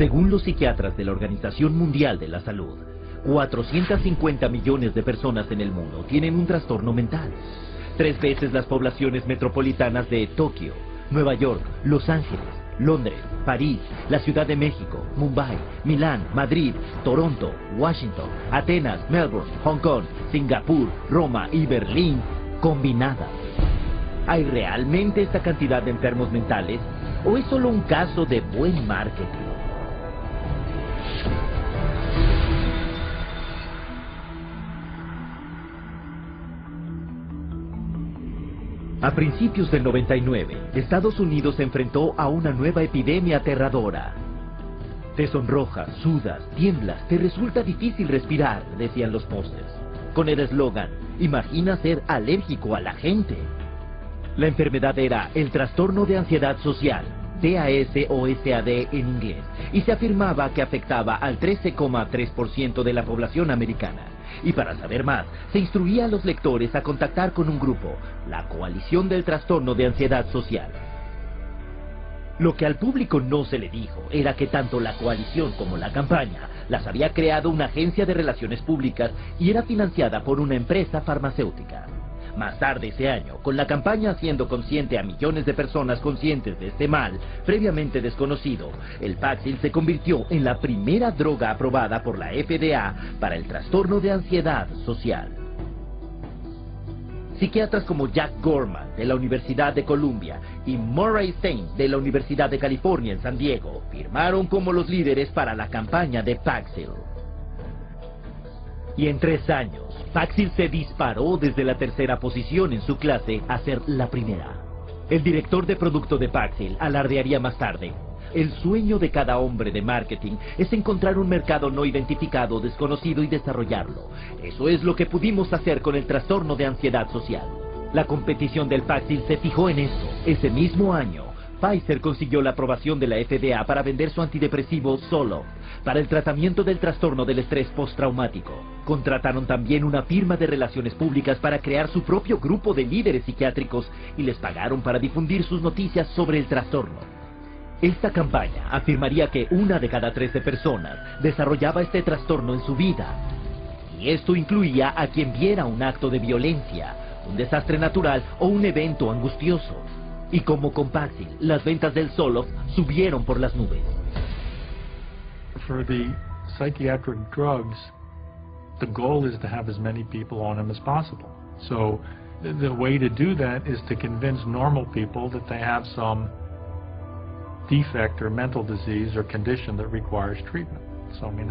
Según los psiquiatras de la Organización Mundial de la Salud, 450 millones de personas en el mundo tienen un trastorno mental. 3 veces las poblaciones metropolitanas de Tokio, Nueva York, Los Ángeles, Londres, París, la Ciudad de México, Mumbai, Milán, Madrid, Toronto, Washington, Atenas, Melbourne, Hong Kong, Singapur, Roma y Berlín combinadas. ¿Hay realmente esta cantidad de enfermos mentales o es solo un caso de buen marketing? A principios del 99, Estados Unidos se enfrentó a una nueva epidemia aterradora. Te sonrojas, sudas, tiemblas, te resulta difícil respirar, decían los pósters, con el eslogan, imagina ser alérgico a la gente. La enfermedad era el trastorno de ansiedad social, TAS o SAD en inglés, y se afirmaba que afectaba al 13,3% de la población americana. Y para saber más, se instruía a los lectores a contactar con un grupo, la Coalición del Trastorno de Ansiedad Social. Lo que al público no se le dijo era que tanto la coalición como la campaña las había creado una agencia de relaciones públicas y era financiada por una empresa farmacéutica. Más tarde ese año, con la campaña haciendo consciente a millones de personas conscientes de este mal, previamente desconocido, el Paxil se convirtió en la primera droga aprobada por la FDA para el trastorno de ansiedad social. Psiquiatras como Jack Gorman, de la Universidad de Columbia, y Murray Stein, de la Universidad de California en San Diego, firmaron como los líderes para la campaña de Paxil. Y en 3 años, Paxil se disparó desde la 3ª posición en su clase a ser la primera. El director de producto de Paxil alardearía más tarde: el sueño de cada hombre de marketing es encontrar un mercado no identificado, desconocido y desarrollarlo. Eso es lo que pudimos hacer con el trastorno de ansiedad social. La competición del Paxil se fijó en eso. Ese mismo año, Pfizer consiguió la aprobación de la FDA para vender su antidepresivo Zoloft para el tratamiento del trastorno del estrés postraumático. Contrataron también una firma de relaciones públicas para crear su propio grupo de líderes psiquiátricos y les pagaron para difundir sus noticias sobre el trastorno. Esta campaña afirmaría que 1 de cada 13 personas desarrollaba este trastorno en su vida. Y esto incluía a quien viera un acto de violencia, un desastre natural o un evento angustioso. Y como con Paxil, las ventas del Zoloft subieron por las nubes. For the psychiatric drugs, the goal is to have as many people on them as possible. So the way to do that is to convince normal people that they have some defect or mental disease or condition that requires treatment. So I mean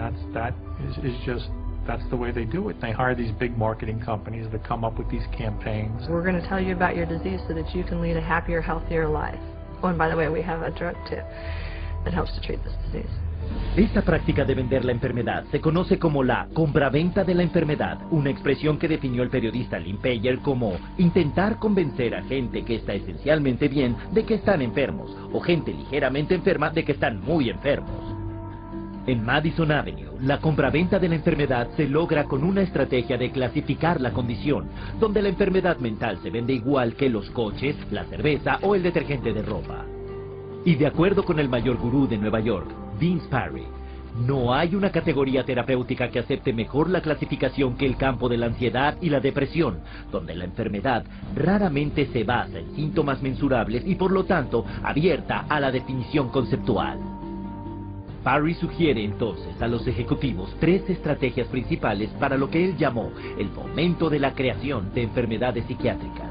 that's the way they do it. They hire these big marketing companies that come up with these campaigns. We're going to tell you about your disease so that you can lead a happier, healthier life. Oh, and by the way, we have a drug too that helps to treat this disease. Esta práctica de vender la enfermedad se conoce como la compraventa de la enfermedad, una expresión que definió el periodista Lynn Payer como intentar convencer a gente que está esencialmente bien de que están enfermos, o gente ligeramente enferma de que están muy enfermos. En Madison Avenue, la compraventa de la enfermedad se logra con una estrategia de clasificar la condición, donde la enfermedad mental se vende igual que los coches, la cerveza o el detergente de ropa. Y de acuerdo con el mayor gurú de Nueva York, Vince Parry, no hay una categoría terapéutica que acepte mejor la clasificación que el campo de la ansiedad y la depresión, donde la enfermedad raramente se basa en síntomas mensurables y por lo tanto abierta a la definición conceptual. Parry sugiere entonces a los ejecutivos 3 estrategias principales para lo que él llamó el fomento de la creación de enfermedades psiquiátricas.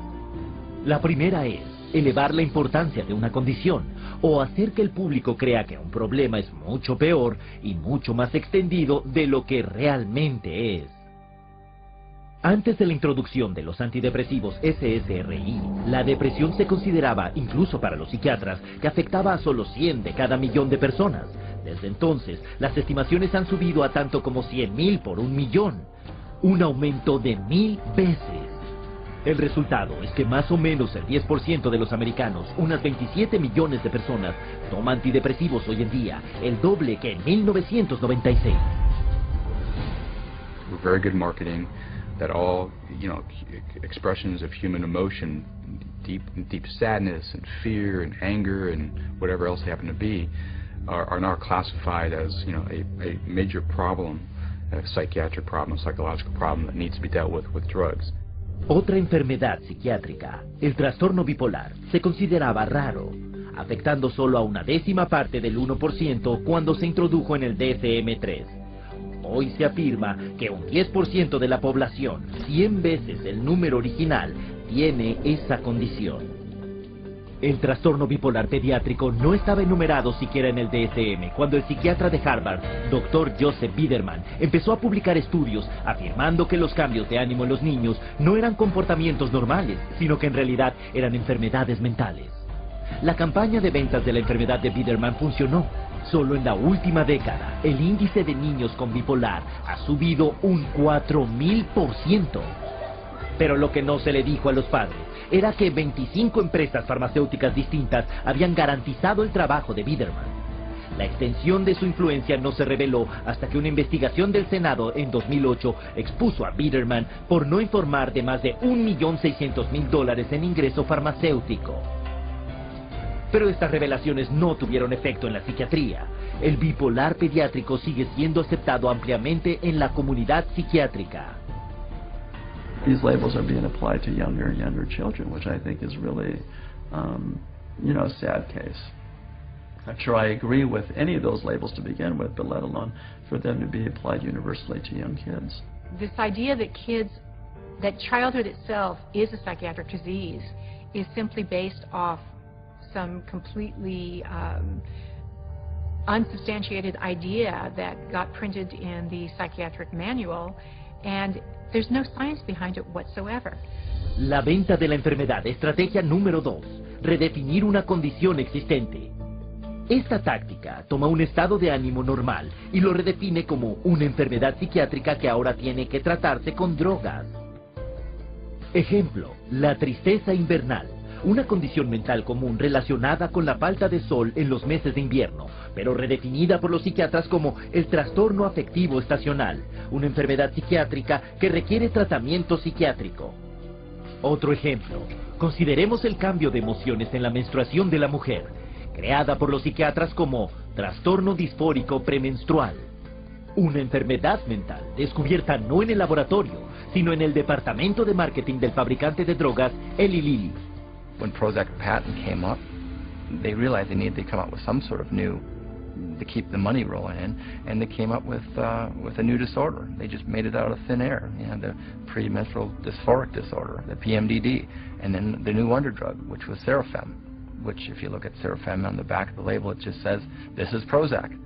La primera es elevar la importancia de una condición, o hacer que el público crea que un problema es mucho peor y mucho más extendido de lo que realmente es. Antes de la introducción de los antidepresivos SSRI, la depresión se consideraba, incluso para los psiquiatras, que afectaba a solo 100 de cada millón de personas. Desde entonces, las estimaciones han subido a tanto como 100,000 por 1,000,000, un aumento de 1000 veces. El resultado es que más o menos el 10% de los americanos, unas 27 millones de personas, toma antidepresivos hoy en día, el doble que en 1996. Very good marketing that all, expressions of human emotion, deep sadness and fear and anger and whatever else they happen to be, are now classified as, you know, a major problem, a psychiatric problem, a psychological problem that needs to be dealt with drugs. Otra enfermedad psiquiátrica, el trastorno bipolar, se consideraba raro, afectando solo a una décima parte del 1% cuando se introdujo en el DSM-3. Hoy se afirma que un 10% de la población, 100 veces el número original, tiene esa condición. El trastorno bipolar pediátrico no estaba enumerado siquiera en el DSM cuando el psiquiatra de Harvard, Dr. Joseph Biederman, empezó a publicar estudios afirmando que los cambios de ánimo en los niños no eran comportamientos normales, sino que en realidad eran enfermedades mentales. La campaña de ventas de la enfermedad de Biederman funcionó. Solo en la última década, el índice de niños con bipolar ha subido un 4000%. Pero lo que no se le dijo a los padres era que 25 empresas farmacéuticas distintas habían garantizado el trabajo de Biederman. La extensión de su influencia no se reveló hasta que una investigación del Senado en 2008 expuso a Biederman por no informar de más de $1.600.000 en ingreso farmacéutico. Pero estas revelaciones no tuvieron efecto en la psiquiatría. El bipolar pediátrico sigue siendo aceptado ampliamente en la comunidad psiquiátrica. These labels are being applied to younger and younger children, which I think is really, you know, a sad case. I'm sure I agree with any of those labels to begin with, but let alone for them to be applied universally to young kids. This idea that childhood itself is a psychiatric disease is simply based off some completely unsubstantiated idea that got printed in the psychiatric manual, and there's no science behind it whatsoever. La venta de la enfermedad, estrategia número 2, redefinir una condición existente. Esta táctica toma un estado de ánimo normal y lo redefine como una enfermedad psiquiátrica que ahora tiene que tratarse con drogas. Ejemplo, la tristeza invernal, una condición mental común relacionada con la falta de sol en los meses de invierno, pero redefinida por los psiquiatras como el trastorno afectivo estacional, una enfermedad psiquiátrica que requiere tratamiento psiquiátrico. Otro ejemplo, consideremos el cambio de emociones en la menstruación de la mujer, creada por los psiquiatras como trastorno disfórico premenstrual, una enfermedad mental descubierta no en el laboratorio, sino en el departamento de marketing del fabricante de drogas Eli Lilly. When Prozac patent came up, they realized they needed to come up with some sort of new to keep the money rolling in, and they came up with a new disorder. They just made it out of thin air. You know, the premenstrual dysphoric disorder, the PMDD, and then the new wonder drug, which was Serafem, which if you look at Serafem on the back of the label, it just says, this is Prozac.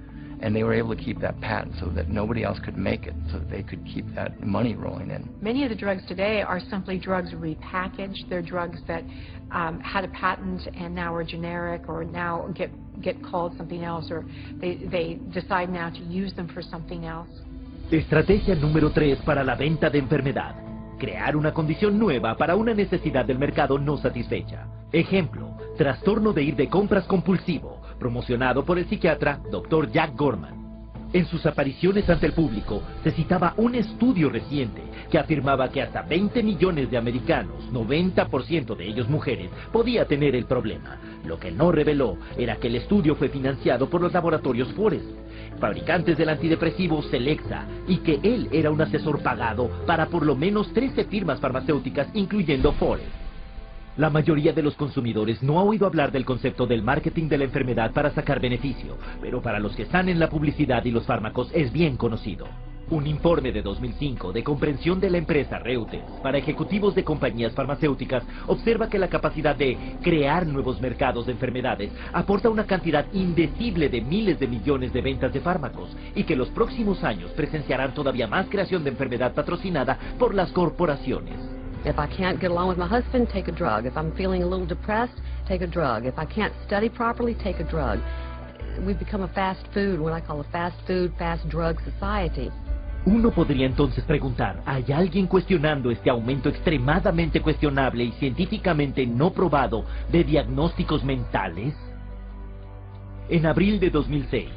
And they were able to keep that patent so that nobody else could make it, so that they could keep that money rolling in. Many of the drugs today are simply drugs repackaged. They're drugs that had a patent and now are generic, or now get called something else, or they decide now to use them for something else. Estrategia número 3 para la venta de enfermedad. Crear una condición nueva para una necesidad del mercado no satisfecha. Ejemplo, trastorno de ir de compras compulsivo, promocionado por el psiquiatra Dr. Jack Gorman. En sus apariciones ante el público se citaba un estudio reciente que afirmaba que hasta 20 millones de americanos, 90% de ellos mujeres, podía tener el problema. Lo que no reveló era que el estudio fue financiado por los laboratorios Forest, fabricantes del antidepresivo Celexa, y que él era un asesor pagado para por lo menos 13 firmas farmacéuticas, incluyendo Forest. La mayoría de los consumidores no ha oído hablar del concepto del marketing de la enfermedad para sacar beneficio, pero para los que están en la publicidad y los fármacos es bien conocido. Un informe de 2005 de comprensión de la empresa Reuters para ejecutivos de compañías farmacéuticas observa que la capacidad de crear nuevos mercados de enfermedades aporta una cantidad indecible de miles de millones de ventas de fármacos, y que los próximos años presenciarán todavía más creación de enfermedad patrocinada por las corporaciones. If I can't get along with my husband, take a drug. If I'm feeling a little depressed, take a drug. If I can't study properly, take a drug. We've become a fast food, what I call a fast food, fast drug society. Uno podría entonces preguntar, ¿hay alguien cuestionando este aumento extremadamente cuestionable y científicamente no probado de diagnósticos mentales? En abril de 2006,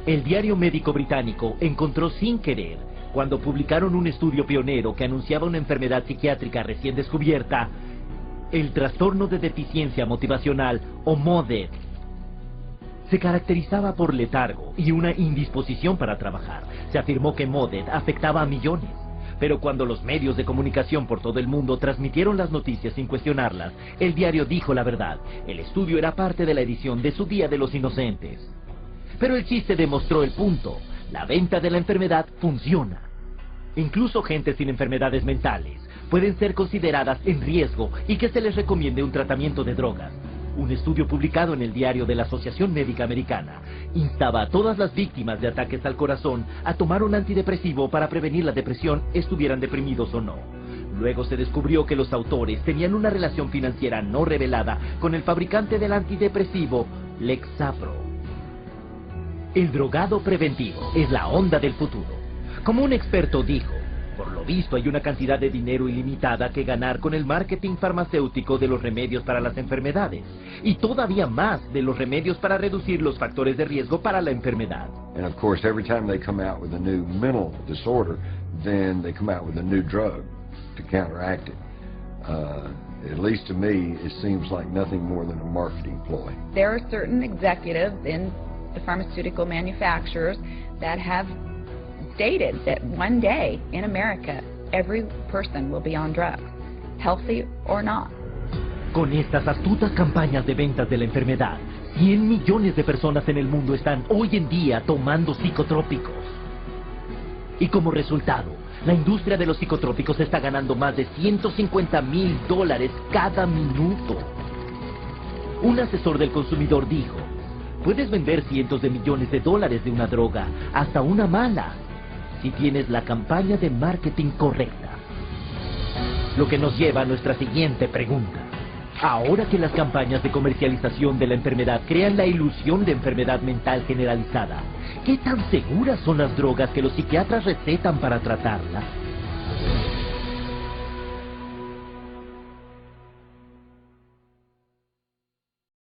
el diario médico británico encontró sin querer, cuando publicaron un estudio pionero que anunciaba una enfermedad psiquiátrica recién descubierta, el trastorno de deficiencia motivacional o MODED. Se caracterizaba por letargo y una indisposición para trabajar. Se afirmó que Modet afectaba a millones. Pero cuando los medios de comunicación por todo el mundo transmitieron las noticias sin cuestionarlas, el diario dijo la verdad. El estudio era parte de la edición de su Día de los Inocentes. Pero el chiste demostró el punto. La venta de la enfermedad funciona. Incluso gente sin enfermedades mentales pueden ser consideradas en riesgo y que se les recomiende un tratamiento de drogas. Un estudio publicado en el diario de la Asociación Médica Americana instaba a todas las víctimas de ataques al corazón a tomar un antidepresivo para prevenir la depresión, estuvieran deprimidos o no. Luego se descubrió que los autores tenían una relación financiera no revelada con el fabricante del antidepresivo, Lexapro. El drogado preventivo es la onda del futuro. Como un experto dijo, por lo visto hay una cantidad de dinero ilimitada que ganar con el marketing farmacéutico de los remedios para las enfermedades, y todavía más de los remedios para reducir los factores de riesgo para la enfermedad. And of course, every time they come out with a new mental disorder, then they come out with a new drug to counteract it. At least to me, it seems like nothing more than a marketing ploy. There are certain executives in the pharmaceutical manufacturers that have stated that one day in America, every person will be on drugs, healthy or not. Con estas astutas campañas de ventas de la enfermedad, 100 millones de personas en el mundo están hoy en día tomando psicotrópicos. Y como resultado, la industria de los psicotrópicos está ganando más de $150,000 cada minuto. Un asesor del consumidor dijo, puedes vender cientos de millones de dólares de una droga, hasta una mala, si tienes la campaña de marketing correcta. Lo que nos lleva a nuestra siguiente pregunta. Ahora que las campañas de comercialización de la enfermedad crean la ilusión de enfermedad mental generalizada, ¿qué tan seguras son las drogas que los psiquiatras recetan para tratarla?